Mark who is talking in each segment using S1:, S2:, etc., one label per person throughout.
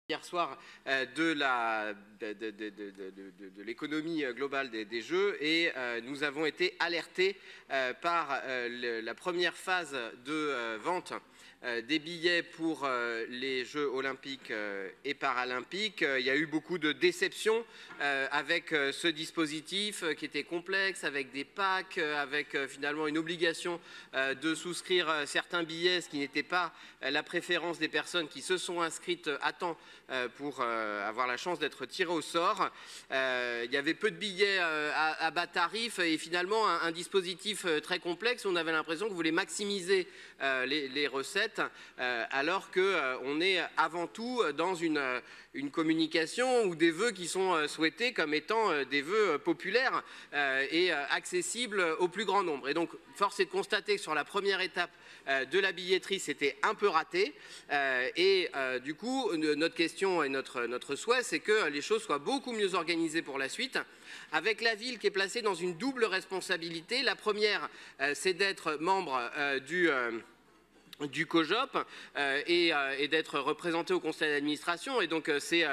S1: Hier soir de l'économie globale des jeux et nous avons été alertés par la première phase de vente des billets pour les Jeux olympiques et paralympiques. Il y a eu beaucoup de déceptions avec ce dispositif qui était complexe, avec des packs, avec finalement une obligation de souscrire certains billets, ce qui n'était pas la préférence des personnes qui se sont inscrites à temps pour avoir la chance d'être tirées au sort. Il y avait peu de billets à bas tarif et finalement un dispositif très complexe. On avait l'impression qu'on voulait maximiser les recettes alors qu'on est avant tout dans une communication ou des vœux qui sont souhaités comme étant des vœux populaires et accessibles au plus grand nombre. Et donc, force est de constater que sur la première étape de la billetterie, c'était un peu raté. Du coup, notre question et notre souhait, c'est que les choses soient beaucoup mieux organisées pour la suite, avec la ville qui est placée dans une double responsabilité. La première, c'est d'être membre du COJOP et d'être représenté au conseil d'administration. Et donc c'est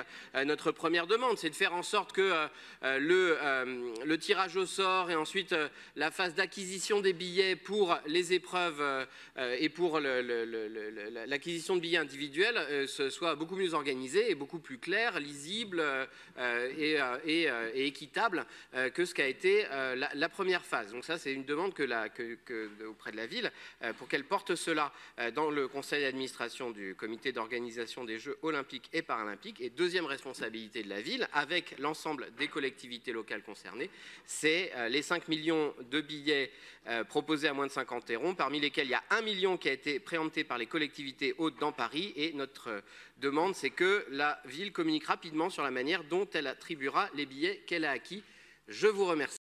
S1: notre première demande, c'est de faire en sorte que le tirage au sort et ensuite la phase d'acquisition des billets pour les épreuves et pour l'acquisition de billets individuels soit beaucoup mieux organisée et beaucoup plus claire, lisible et équitable que ce qu'a été la première phase. Donc ça, c'est une demande auprès de la ville pour qu'elle porte cela dans le conseil d'administration du comité d'organisation des Jeux olympiques et paralympiques. Et deuxième responsabilité de la ville, avec l'ensemble des collectivités locales concernées, c'est les 5 millions de billets proposés à moins de 50 €, parmi lesquels il y a 1 million qui a été préempté par les collectivités hautes dans Paris. Et notre demande, c'est que la ville communique rapidement sur la manière dont elle attribuera les billets qu'elle a acquis. Je vous remercie.